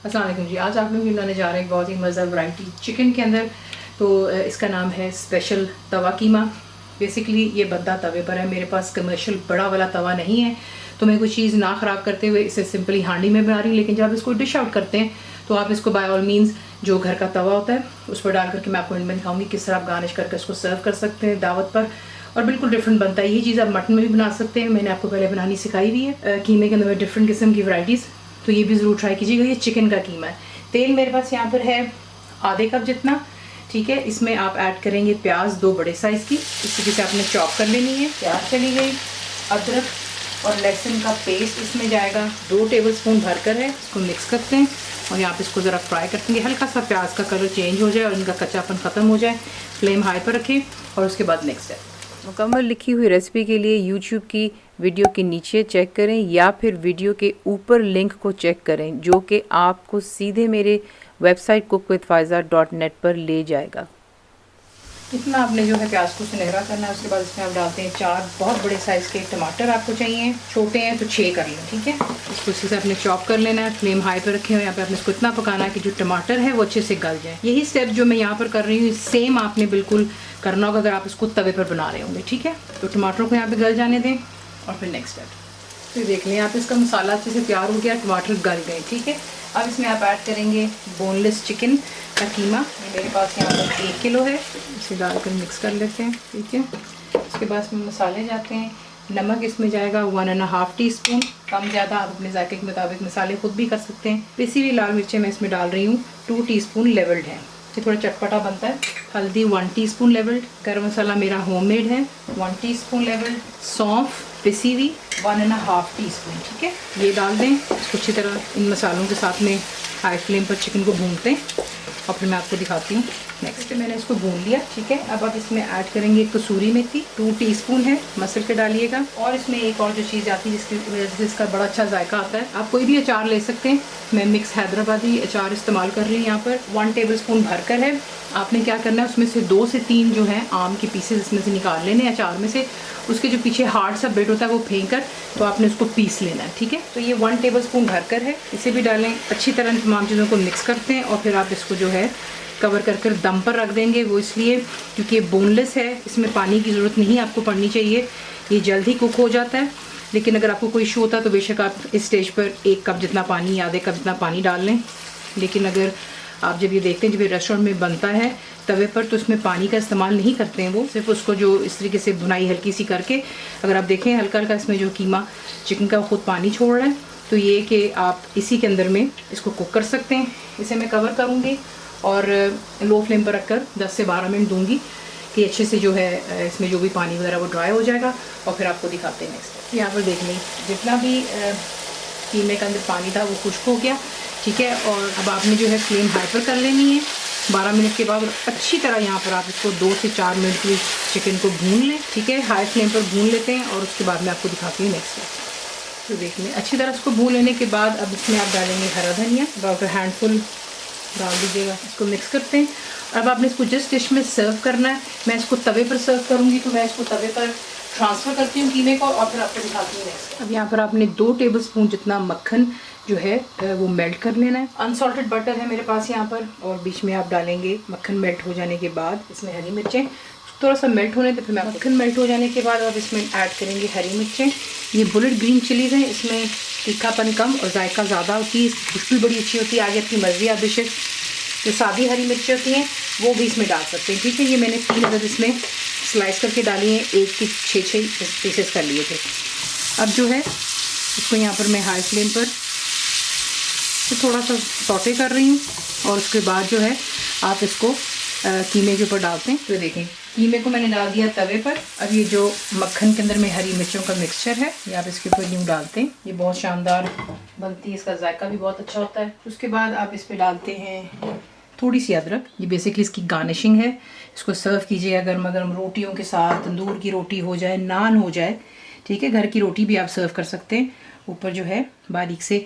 अस्सलाम वालेकुम जी। आज आप लोग बनाने जा रहे हैं बहुत ही मज़ेदार वैरायटी चिकन के अंदर। तो इसका नाम है स्पेशल तवा कीमा। बेसिकली ये बनता तवे पर है। मेरे पास कमर्शियल बड़ा वाला तवा नहीं है, तो मैं कोई चीज़ ना ख़राब करते हुए इसे सिंपली हांडी में बना रही हूँ। लेकिन जब इसको डिश आउट करते हैं तो आप इसको बाय ऑल मीन्स जो घर का तवा होता है उस पर डाल करके मैं आपको इनमें दिखाऊंगी किस तरह आप गार्निश करके इसको सर्व कर सकते हैं दावत पर, और बिल्कुल डिफरेंट बनता है। यही चीज़ आप मटन में भी बना सकते हैं, मैंने आपको पहले बनानी सिखाई हुई है। कीमे के अंदर डिफरेंट किस्म की वैराइटीज़, तो ये भी ज़रूर ट्राई कीजिएगा। ये चिकन का कीमा है। तेल मेरे पास यहाँ पर है आधे कप जितना, ठीक है। इसमें आप ऐड करेंगे प्याज 2 बड़े साइज़ की, इस तरीके से आपने चॉप कर लेनी है। प्याज चली गई, अदरक और लहसुन का पेस्ट इसमें जाएगा 2 टेबलस्पून भरकर है। इसको मिक्स करते हैं और यहाँ पे इसको ज़रा फ्राई करते हैं, हल्का सा प्याज का कलर चेंज हो जाए और इनका कच्चापन ख़त्म हो जाए। फ्लेम हाई पर रखें और उसके बाद नेक्स्ट है। मुकम्मल लिखी हुई रेसिपी के लिए यूट्यूब की वीडियो के नीचे चेक करें या फिर वीडियो के ऊपर लिंक को चेक करें, जो कि आपको सीधे मेरे वेबसाइट cook-with-faiza.net पर ले जाएगा। इतना आपने जो है प्याज को सुनहरा करना है। उसके बाद इसमें आप डालते हैं 4 बहुत बड़े साइज़ के टमाटर। आपको चाहिए छोटे हैं तो 6 कर लें, ठीक है। इसको इसी से आपने चॉप कर लेना है। फ्लेम हाई पर रखे हुए। यहाँ पे आपने इसको इतना पकाना है कि जो टमाटर है वो अच्छे से गल जाए। यही स्टेप जो मैं यहाँ पर कर रही हूँ सेम आपने बिल्कुल करना होगा अगर आप इसको तवे पर बना रहे होंगे, ठीक है। तो टमाटरों को यहाँ पर गल जाने दें और फिर नेक्स्ट स्टेप फिर देख लें आप इसका मसाला अच्छे से तैयार हो गया, टमाटर गल गए, ठीक है। अब इसमें आप ऐड करेंगे बोनलेस चिकन का कीमा। मेरे पास यहाँ पर 1 किलो है, इसे डालकर मिक्स कर लेते हैं, ठीक है। उसके बाद इसमें मसाले जाते हैं। नमक इसमें जाएगा 1.5 टीस्पून, कम ज़्यादा आप अपने जायके के मुताबिक मसाले खुद भी कर सकते हैं। पिसी हुई लाल मिर्चें मैं इसमें डाल रही हूँ 2 टीस्पून लेवल्ड है, ये थोड़ा चटपटा बनता है। हल्दी 1 टीस्पून लेवल्ड। गरम मसाला मेरा होममेड है 1 टीस्पून लेवल्ड। सौंफ पिसी हुई 1.5 टीस्पून, ठीक है। ये डाल दें। इसको अच्छी तरह इन मसालों के साथ में हाई फ्लेम पर चिकन को भूनते हैं और फिर मैं आपको दिखाती हूँ। नेक्स्ट मैंने इसको भून लिया, ठीक है। अब आप इसमें ऐड करेंगे कसूरी मेथी 2 टीस्पून है, मसल के डालिएगा। और इसमें एक और जो चीज़ आती है जिसकी वजह से इसका बड़ा अच्छा जायका आता है, आप कोई भी अचार ले सकते हैं। मैं मिक्स हैदराबादी अचार इस्तेमाल कर रही हूँ। यहाँ पर 1 टेबलस्पून भरकर है। आपने क्या करना है, उसमें से 2 से 3 जो है आम के पीसेस इसमें से निकाल लेने हैं अचार में से। उसके जो पीछे हार्ड सा बिट होता है वो फेंक कर तो आपने उसको पीस लेना है, ठीक है। तो ये 1 टेबलस्पून भरकर है, इसे भी डालें। अच्छी तरह तमाम चीज़ों को मिक्स करते हैं और फिर आप इसको जो है कवर कर दम पर रख देंगे। वो इसलिए क्योंकि ये बोनलेस है, इसमें पानी की ज़रूरत नहीं आपको पड़नी चाहिए, ये जल्द ही कुक हो जाता है। लेकिन अगर आपको कोई इशू होता है तो बेशक आप इस स्टेज पर 1 कप जितना पानी या आधे कप जितना पानी डाल लें। लेकिन अगर आप जब ये देखते हैं जब ये रेस्टोरेंट में बनता है तवे पर तो इसमें पानी का इस्तेमाल नहीं करते हैं, वो सिर्फ उसको जो इस तरीके से भुनाई हल्की सी करके, अगर आप देखें हल्का हल्का इसमें जो कीमा चिकन का खुद पानी छोड़ रहा है, तो ये कि आप इसी के अंदर में इसको कुक कर सकते हैं। इसे मैं कवर करूँगी और लो फ्लेम पर रखकर 10 से 12 मिनट दूँगी कि अच्छे से जो है इसमें जो भी पानी वगैरह वो ड्राई हो जाएगा और फिर आपको दिखाते हैं नेक्स्ट। यहाँ पर देख लें जितना भी कीमे के अंदर पानी था वो खुश्क हो गया, ठीक है। और अब आपने जो है फ्लेम हाई पर कर लेनी है 12 मिनट के बाद। अच्छी तरह यहाँ पर आप इसको 2 से 4 मिनट के लिए चिकन को भून लें, ठीक है। हाई फ्लेम पर भून लेते हैं और उसके बाद मैं आपको दिखाती हूँ नेक्स्ट। तो देख लें अच्छी तरह इसको भून लेने के बाद अब इसमें आप डालेंगे हरा धनिया, अबाउट हैंडफुल डाल दीजिएगा। इसको मिक्स करते हैं। अब आपने इसको जिस डिश में सर्व करना है, मैं इसको तवे पर सर्व करूँगी तो मैं इसको तवे पर ट्रांसफ़र करती हूँ कीमे को और फिर आपको दिखाती हूँ नेक्स्ट। अब यहाँ पर आपने 2 टेबलस्पून जितना मक्खन जो है वो मेल्ट कर लेना है। अनसॉल्टेड बटर है मेरे पास यहाँ पर, और बीच में आप डालेंगे मक्खन मेल्ट हो जाने के बाद इसमें हरी मिर्चें थोड़ा सा मेल्ट होने तो फिर मैं मक्खन मेल्ट हो जाने के बाद अब इसमें ऐड करेंगे हरी मिर्चें। ये बुलेट ग्रीन चिलीज़ हैं, इसमें तीखापन कम और जायका ज़्यादा होती है, खुशबू बड़ी अच्छी होती है। आगे अपनी मर्ज़ी आप बेशक जो सादी हरी मिर्चें होती हैं वो भी इसमें डाल सकते हैं, ठीक है। ये मैंने 3 अदद इसमें स्लाइस करके डाली हैं, 1 की 6 पीसेस कर लिए थे। अब जो है इसको यहाँ पर मैं हाई फ्लेम पर थोड़ा सा सौटे कर रही हूँ और उसके बाद जो है आप इसको कीमे के ऊपर डालते हैं। तो देखें कीमे को मैंने डाल दिया तवे पर। अब ये जो मक्खन के अंदर में हरी मिर्चों का मिक्सचर है ये आप इसके ऊपर यूँ डालते हैं, ये बहुत शानदार बनती है, इसका जायका भी बहुत अच्छा होता है। उसके बाद आप इस पर डालते हैं थोड़ी सी अदरक, ये बेसिकली इसकी गार्निशिंग है। इसको सर्व कीजिए गर्मा गर्म रोटियों के साथ, तंदूर की रोटी हो जाए, नान हो जाए, ठीक है। घर की रोटी भी आप सर्व कर सकते हैं। ऊपर जो है बारीक से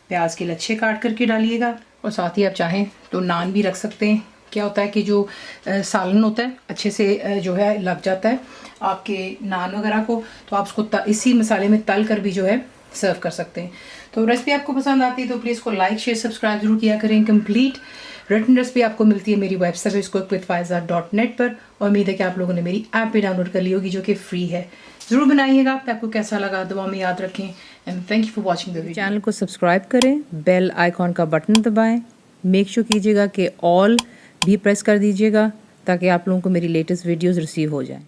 प्याज के लच्छे काट करके डालिएगा और साथ ही आप चाहें तो नान भी रख सकते हैं। क्या होता है कि जो सालन होता है अच्छे से जो है लग जाता है आपके नान वगैरह को, तो आप उसको इसी मसाले में तल कर भी जो है सर्व कर सकते हैं। तो रेसिपी आपको पसंद आती है तो प्लीज़ को लाइक शेयर सब्सक्राइब जरूर किया करें। कंप्लीट रिटन रेसिपी आपको मिलती है मेरी वेबसाइट iscookWithFaiza.net पर, और उम्मीद है कि आप लोगों ने मेरी ऐप भी डाउनलोड कर ली होगी जो कि फ्री है। ज़रूर बनाइएगा, आपको कैसा लगा दुआ में याद रखें। And thank you for watching the video. Channel को सब्सक्राइब करें, बेल आइकॉन का बटन दबाएं, मेक श्योर कीजिएगा कि ऑल भी प्रेस कर दीजिएगा ताकि आप लोगों को मेरी लेटेस्ट वीडियोज़ रिसीव हो जाएँ।